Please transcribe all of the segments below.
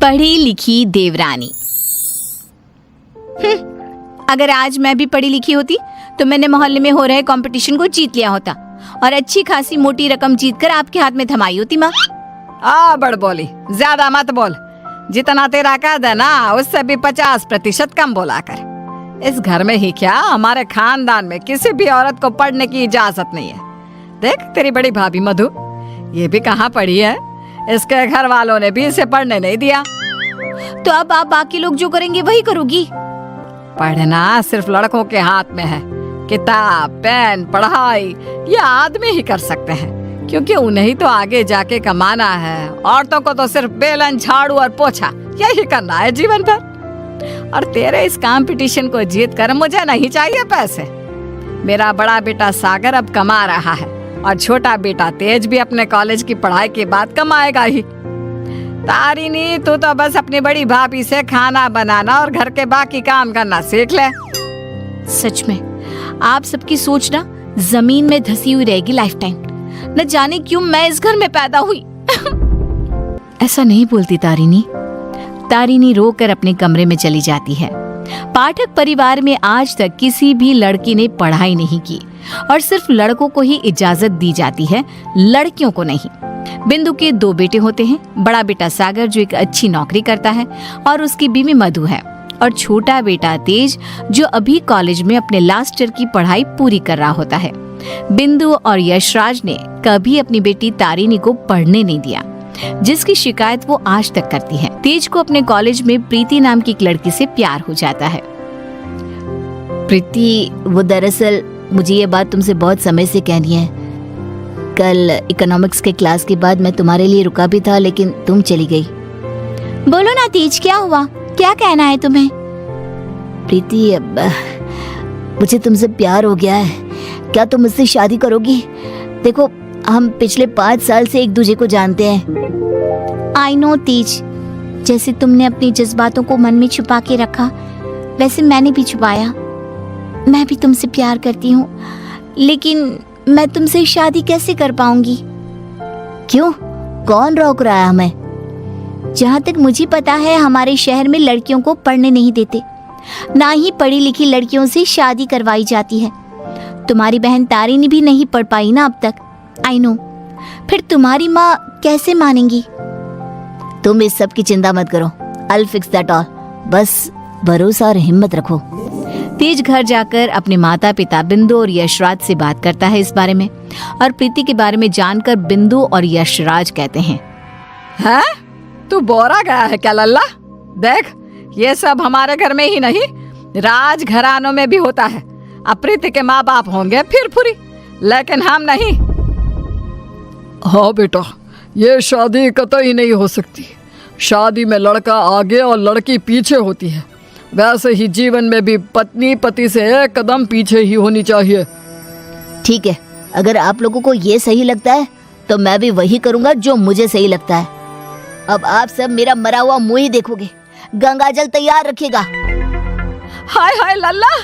पढ़ी लिखी देवरानी। अगर आज मैं भी पढ़ी लिखी होती तो मैंने मोहल्ले में हो रहे कंपटीशन को जीत लिया होता और अच्छी खासी मोटी रकम जीतकर आपके हाथ में थमाई होती। माँ बड़ बोली, ज्यादा मत बोल। जितना तेरा कद है ना उससे भी 50% कम बोला कर। इस घर में ही क्या, हमारे खानदान में किसी भी औरत को पढ़ने की इजाजत नहीं है। देख तेरी बड़ी भाभी मधु, ये भी कहाँ पढ़ी है, इसके घर वालों ने भी इसे पढ़ने नहीं दिया। तो अब आप बाकी लोग जो करेंगे वही करोगी? पढ़ना सिर्फ लड़कों के हाथ में है। किताब, पेन, पढ़ाई ये आदमी ही कर सकते हैं, क्योंकि उन्हें ही तो आगे जाके कमाना है। औरतों को तो सिर्फ बेलन, झाड़ू और पोछा यही करना है जीवन भर। और तेरे इस कंपटीशन को जीत कर मुझे नहीं चाहिए पैसे। मेरा बड़ा बेटा सागर अब कमा रहा है और छोटा बेटा तेज भी अपने कॉलेज की पढ़ाई के बाद कमाएगा ही। तारिणी, तू तो बस अपनी बड़ी भाभी से खाना बनाना और घर के बाकी काम करना सीख ले। सच में आप सबकी सोच ना जमीन में धसी हुई रहेगी लाइफ टाइम। न जाने क्यों मैं इस घर में पैदा हुई। ऐसा नहीं बोलती तारिणी। तारिणी रोकर अपने कमरे में चली जाती है। पाठक परिवार में आज तक किसी भी लड़की ने पढ़ाई नहीं की और सिर्फ लड़कों को ही इजाजत दी जाती है, लड़कियों को नहीं। बिंदु के 2 बेटे होते हैं। बड़ा बेटा सागर जो एक अच्छी नौकरी करता है और उसकी बीवी मधु है, और छोटा बेटा तेज जो अभी कॉलेज में अपने लास्ट ईयर की पढ़ाई पूरी कर रहा होता है। बिंदु और यशराज ने कभी अपनी बेटी तारिणी को पढ़ने नहीं दिया, जिसकी शिकायत वो आज तक करती है। तेज को अपने कॉलेज में प्रीति नाम की एक लड़की से प्यार हो जाता है। प्रीति, वो दरअसल मुझे ये बात तुमसे बहुत समय से कहनी है। कल इकोनॉमिक्स के क्लास के बाद मैं तुम्हारे लिए रुका भी था, लेकिन तुम चली गई। बोलो ना तेज, क्या हुआ, क्या कहना है तुम्हें? प्रीति, मुझे तुमसे प्यार हो गया है। क्या तुम मुझसे शादी करोगी? देखो, हम पिछले 5 साल से एक दूसरे को जानते हैं। आई नो तेज, जैसे तुमने अपने जज्बातों को मन में छुपा के रखा, वैसे मैंने भी छुपाया। मैं भी तुमसे प्यार करती हूँ, लेकिन मैं तुमसे शादी कैसे कर पाऊंगी? क्यों? कौन रोक रहा है हमें? जहाँ तक मुझे पता है हमारे शहर में लड़कियों को पढ़ने नहीं देते, ना ही पढ़ी लिखी लड़कियों से शादी करवाई जाती है। तुम्हारी बहन तारिणी भी नहीं पढ़ पाई ना अब तक। आई नो, फिर तुम्हारी माँ कैसे मानेंगी? तुम इस सब की चिंता मत करो। I'll fix that all। बस भरोसा और हिम्मत रखो। तेज घर जाकर अपने माता पिता बिंदु और यशराज से बात करता है इस बारे में, और प्रीति के बारे में जानकर बिंदु और यशराज कहते हैं, हैं? तू बोरा गया है क्या लल्ला? देख, ये सब हमारे घर में ही नहीं, राज घरानों में भी होता है। अब प्रीति के माँ बाप होंगे फिर फुरी, लेकिन हम नहीं। हाँ बेटा, ये शादी कतई नहीं हो सकती। शादी में लड़का आगे और लड़की पीछे होती है। वैसे ही जीवन में भी पत्नी पति से 1 कदम पीछे ही होनी चाहिए। ठीक है, अगर आप लोगों को ये सही लगता है तो मैं भी वही करूँगा जो मुझे सही लगता है। अब आप सब मेरा मरा हुआ मुंह ही देखोगे। गंगाजल तैयार रखिएगा। हाय हाय लल्ला,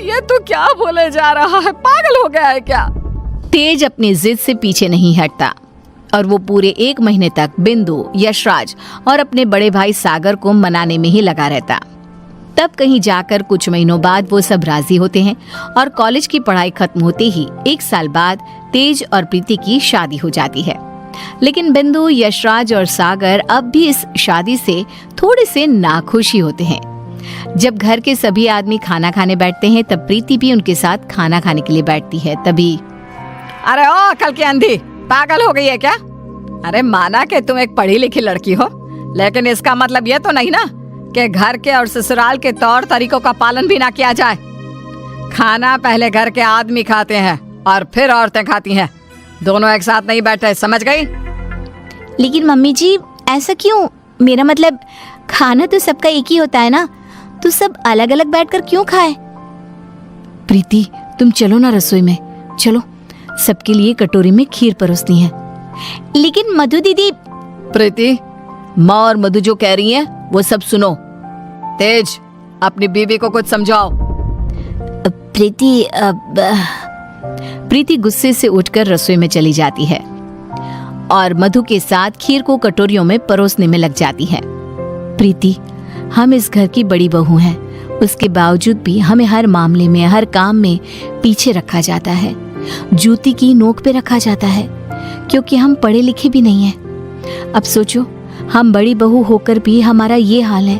ये तू क्या बोले जा रहा है? पागल हो गया है क्या? तेज अपनी जिद से पीछे नहीं हटता और वो पूरे 1 महीने तक बिंदु, यशराज और अपने बड़े भाई सागर को मनाने में ही लगा रहता। तब कहीं जाकर कुछ महीनों बाद वो सब राजी होते हैं और कॉलेज की पढ़ाई खत्म होते ही 1 साल बाद तेज और प्रीति की शादी हो जाती है। लेकिन बिंदु, यशराज और सागर अब भी इस शादी से थोड़े से नाखुश ही होते हैं। जब घर के सभी आदमी खाना खाने बैठते हैं तब प्रीति भी उनके साथ खाना खाने के लिए बैठती है। तभी, अरे ओ अकल की अंधी, पागल हो गई है क्या? अरे माना कि तुम एक पढ़ी लिखी लड़की हो, लेकिन इसका मतलब ये तो नहीं ना कि घर के और ससुराल के तौर तरीकों का पालन भी ना किया जाए। खाना पहले घर के आदमी खाते हैं और फिर औरतें खाती हैं, दोनों एक साथ नहीं बैठे, समझ गई? लेकिन मम्मी जी, ऐसा क्यों? मेरा मतलब खाना तो सबका एक ही होता है ना, तो सब अलग अलग बैठकर क्यों खाए? प्रीति, तुम चलो ना रसोई में, चलो, सबके लिए कटोरी में खीर परोसनी है। लेकिन मधु दीदी। प्रीति, माँ और मधु जो कह रही हैं वो सब सुनो। तेज, अपनी बीवी को कुछ समझाओ। प्रीति गुस्से से उठकर रसोई में चली जाती है और मधु के साथ खीर को कटोरियों में परोसने में लग जाती है। प्रीति, हम इस घर की बड़ी बहू हैं, उसके बावजूद भी हमें हर मामले में, हर काम में पीछे रखा जाता है, जूती की नोक पे रखा जाता है, क्योंकि हम पढ़े लिखे भी नहीं हैं। अब सोचो, हम बड़ी बहू होकर भी हमारा ये हाल है,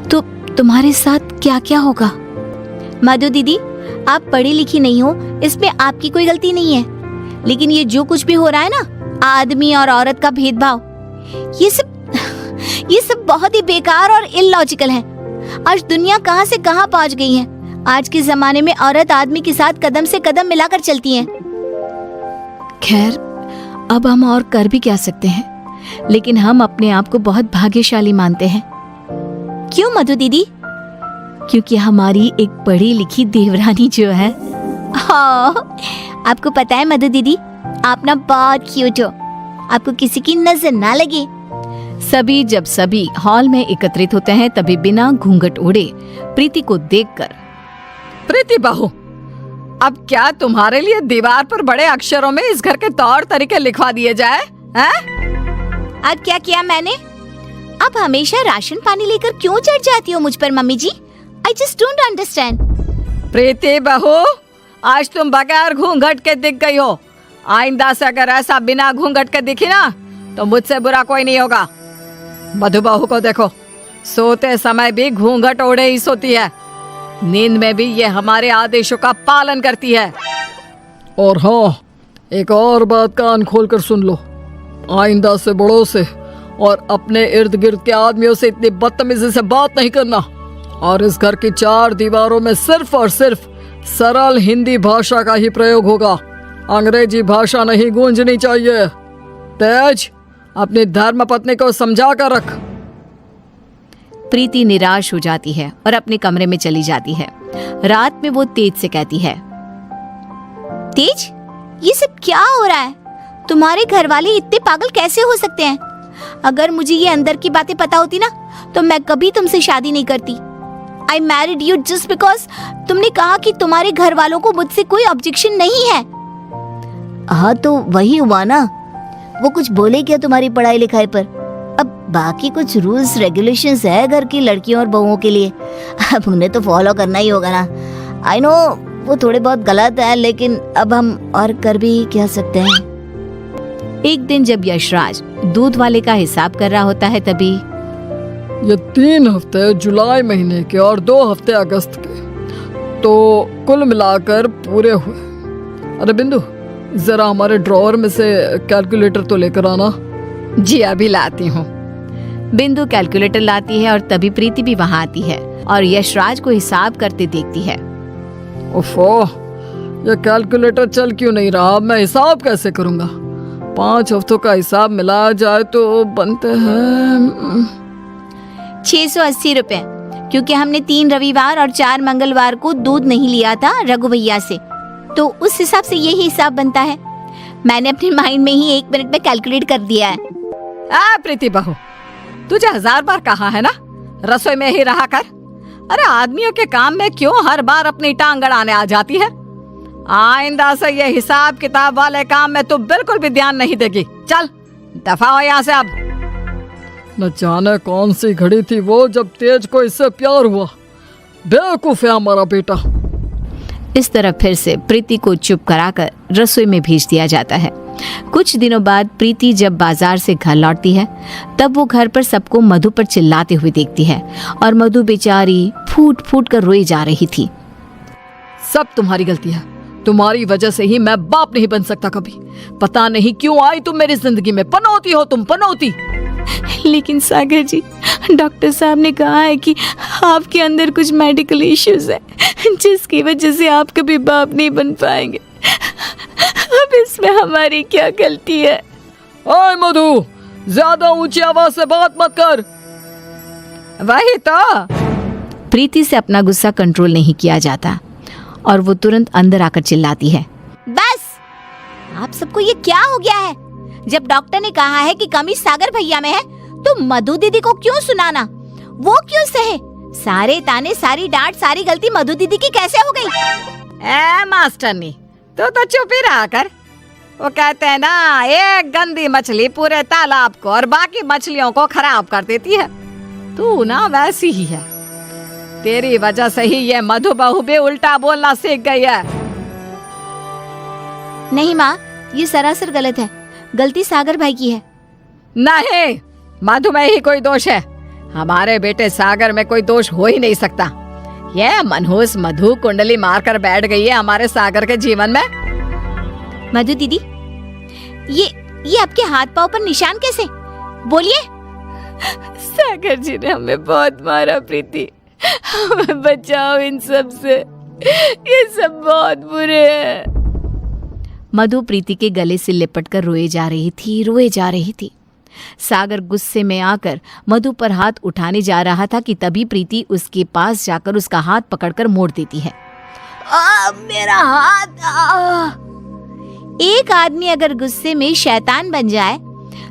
तो तुम्हारे साथ क्या क्या होगा। मधु दीदी, आप पढ़ी लिखी नहीं हो, इसमें आपकी कोई गलती नहीं है, लेकिन ये जो कुछ भी हो रहा है ना, आदमी और औरत का भेदभाव, ये सब बहुत ही बेकार और इलॉजिकल है। आज दुनिया कहां से कहां पहुंच गई है। आज के जमाने में औरत आदमी के साथ कदम से कदम मिलाकर चलती है। खैर, अब हम और कर भी क्या सकते हैं, लेकिन हम अपने आप को बहुत भाग्यशाली मानते हैं। क्यों मधु दीदी? क्योंकि हमारी एक पढ़ी लिखी देवरानी जो है। आपको पता है मधु दीदी, आप ना बहुत क्यूट हो, आपको किसी की नजर ना लगे। जब सभी हॉल में एकत्रित होते हैं, तभी बिना घूंघट ओढ़े प्रीति को देखकर, प्रीति बहू, अब क्या तुम्हारे लिए दीवार पर बड़े अक्षरों में इस घर के तौर तरीके लिखवा दिए जाए हैं? अब क्या किया मैंने? आप हमेशा राशन पानी लेकर क्यों चढ़ जाती हो मुझ पर mummy ji? I just don't understand. Preeti बहू, आज तुम बगैर घूंघट के दिख गई हो। आइंदा से अगर ऐसा बिना घूंघट के दिखी ना, तो मुझसे बुरा कोई नहीं होगा। मधु बहू को देखो, सोते समय भी घूंघट ओढ़े ही सोती है, नींद में भी ये हमारे आदेशों का पालन करती है। और हाँ, एक और बात कान खोल कर सुन लो, आइंदा से बड़ों से और अपने इर्द गिर्द के आदमियों से इतनी बदतमीजी से बात नहीं करना, और इस घर की 4 दीवारों में सिर्फ और सिर्फ सरल हिंदी भाषा का ही प्रयोग होगा। अंग्रेजी भाषा नहीं गूंजनी चाहिए। तेज, अपनी धर्म पत्नी को समझा कर रख। प्रीति निराश हो जाती है और अपने कमरे में चली जाती है। रात में वो तेज से कहती है, तेज, ये सब क्या हो रहा है? तुम्हारे घर वाले इतने पागल कैसे हो सकते हैं? अगर मुझे ये अंदर की बातें पता होती ना, तो मैं कभी तुमसे शादी नहीं करती। I married you just because तुमने कहा कि तुम्हारे घर वालों को मुझसे कोई ऑब्जेक्शन नहीं है। हाँ, तो वही हुआ ना। वो कुछ बोले क्या तुम्हारी पढ़ाई लिखाई पर? अब बाकी कुछ रूल्स रेगुलेशंस है घर की लड़कियों और बहुओं के लिए, अब उन्हें तो फॉलो करना ही होगा ना। आई नो वो थोड़े बहुत गलत है, लेकिन अब हम और कर भी क्या सकते हैं। एक दिन जब यशराज दूध वाले का हिसाब कर रहा होता है, तभी ये 3 हफ्ते जुलाई महीने के और 2 हफ्ते अगस्त के, तो कुल मिलाकर पूरे हुए। अरे बिंदु, जरा हमारे ड्रॉअर में से कैलकुलेटर तो लेकर आना। जी अभी लाती हूँ। बिंदु कैलकुलेटर लाती है और तभी प्रीति भी वहाँ आती है और यशराज को हिसाब करते देखती है। ओफो, ये कैलकुलेटर चल क्यों नहीं रहा? मैं हिसाब कैसे करूँगा? 5 हफ्तों का हिसाब मिलाया जाए तो बनते हैं 680 रुपए, क्योंकि हमने 3 रविवार और 4 मंगलवार को दूध नहीं लिया था रघु भैया से, तो उस हिसाब से यही हिसाब बनता है। मैंने अपने माइंड में ही 1 मिनट में कैलकुलेट कर दिया है। प्रीति बहू, तुझे 1000 बार कहा है ना, रसोई में ही रहा कर। अरे आदमियों के काम में क्यों हर बार अपनी टांग अड़ाने आ जाती है? आइंदा से ये हिसाब किताब वाले काम में तू बिल्कुल भी ध्यान नहीं देगी। चल दफा हो यहाँ से अब। न जाने कौन सी घड़ी थी वो जब तेज को इससे प्यार हुआ। बेवकूफ है हमारा बेटा। इस तरह फिर से प्रीति को चुप कराकर रसोई में भेज दिया जाता है। कुछ दिनों बाद प्रीति जब बाजार से घर लौटती है, तब वो घर पर सबको मधु पर चिल्लाते हुए देखती है और मधु बेचारी फूट फूट कर रोई जा रही थी। सब तुम्हारी गलती है, तुम्हारी वजह से ही मैं बाप नहीं बन सकता कभी। पता नहीं क्यों आई तुम मेरी जिंदगी में, पनौती हो तुम, पनौती। लेकिन सागर जी, डॉक्टर साहब ने कहा है कि आपके अंदर कुछ मेडिकल इश्यूज है, जिसकी वजह से आप कभी बाप नहीं बन पाएंगे। अब इसमें हमारी क्या गलती है? ओए मधु, ज्यादा ऊंची आवाज से बात मत कर। वही तो। प्रीति से अपना गुस्सा कंट्रोल नहीं किया जाता और वो तुरंत अंदर आकर चिल्लाती है, बस, आप सबको ये क्या हो गया है? जब डॉक्टर ने कहा है कि कमी सागर भैया में है, तो मधु दीदी को क्यों सुनाना? वो क्यों सहे? सारे ताने, सारी डांट, सारी गलती मधु दीदी की कैसे हो गई? मास्टरनी, तो चुप ही रहा कर। वो कहते हैं ना, एक गंदी मछली पूरे तालाब को और बाकी मछलियों को खराब कर देती है। तू ना वैसी ही है। तेरी वजह से ही ये मधु बहू भी उल्टा बोलना सीख गई है। नहीं माँ, ये सरासर गलत है। गलती सागर भाई की है। नहीं, मधु में ही कोई दोष है। हमारे बेटे सागर में कोई दोष हो ही नहीं सकता। ये मनहूस मधु कुंडली मारकर बैठ गई है हमारे सागर के जीवन में। मधु दीदी, ये आपके हाथ पाँव पर निशान कैसे? बोलिए। सागर जी ने हमें बहुत मारा प्रीति, हमें बचाओ इन सब से, ये सब बहुत बुरे हैं। मधु प्रीति के गले से लिपटकर रोए जा रही थी। सागर गुस्से में आकर मधु पर हाथ उठाने जा रहा था कि तभी प्रीति उसके पास जाकर उसका हाथ पकड़कर मोड़ देती है। मेरा हाथ। एक आदमी अगर गुस्से में शैतान बन जाए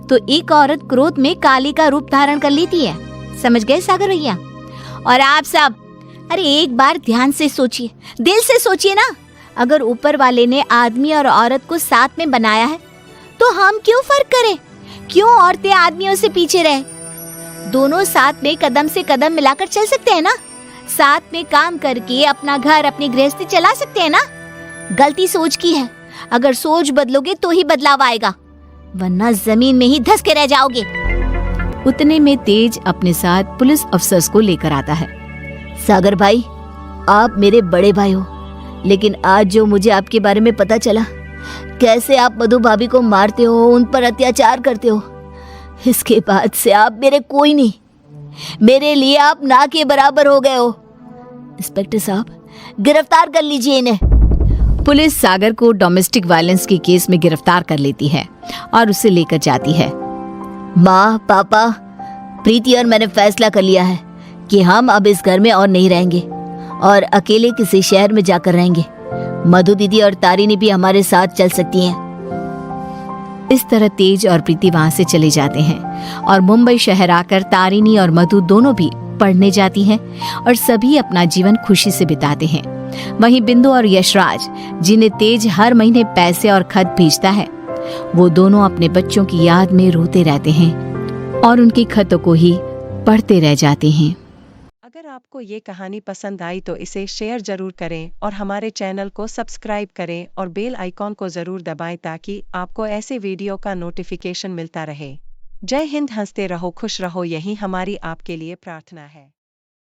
तो एक औरत क्रोध में काली का रूप धारण कर लेती है। समझ गए सागर भैया? और आप सब, अरे एक बार ध्यान से सोचिए, दिल से सोचिए ना। अगर ऊपर वाले ने आदमी और औरत को साथ में बनाया है तो हम क्यों फर्क करें? क्यों औरतें आदमियों से पीछे रहे? दोनों साथ में कदम से कदम मिलाकर चल सकते हैं ना। साथ में काम करके अपना घर, अपनी गृहस्थी चला सकते हैं ना। गलती सोच की है। अगर सोच बदलोगे तो ही बदलाव आएगा, वरना जमीन में ही धंस के रह जाओगे। उतने में तेज अपने साथ पुलिस अफसर्स को लेकर आता है। सागर भाई, आप मेरे बड़े भाई हो, लेकिन आज जो मुझे आपके बारे में पता चला, कैसे आप मधु भाभी को मारते हो, उन पर अत्याचार करते हो, इसके बाद से आप मेरे कोई नहीं। मेरे लिए आप ना के बराबर हो गए हो। इंस्पेक्टर साहब, गिरफ्तार कर लीजिए इन्हें। पुलिस सागर को डोमेस्टिक वायलेंस के केस में गिरफ्तार कर लेती है और उसे लेकर जाती है। माँ, पापा, प्रीति और मैंने फैसला कर लिया है कि हम अब इस घर में और नहीं रहेंगे और अकेले किसी शहर में जाकर रहेंगे। मधु दीदी और तारिनी भी हमारे साथ चल सकती हैं। इस तरह तेज और प्रीति वहां से चले जाते हैं और मुंबई शहर आकर तारिनी और मधु दोनों भी पढ़ने जाती हैं और सभी अपना जीवन खुशी से बिताते हैं। वहीं बिंदु और यशराज, जिन्हें तेज हर महीने पैसे और खत भेजता है, वो दोनों अपने बच्चों की याद में रोते रहते हैं और उनके खतों को ही पढ़ते रह जाते हैं। अगर आपको ये कहानी पसंद आई तो इसे शेयर जरूर करें और हमारे चैनल को सब्सक्राइब करें और बेल आइकॉन को जरूर दबाएं ताकि आपको ऐसे वीडियो का नोटिफिकेशन मिलता रहे। जय हिंद, हंसते रहो, खुश रहो, यही हमारी आपके लिए प्रार्थना है।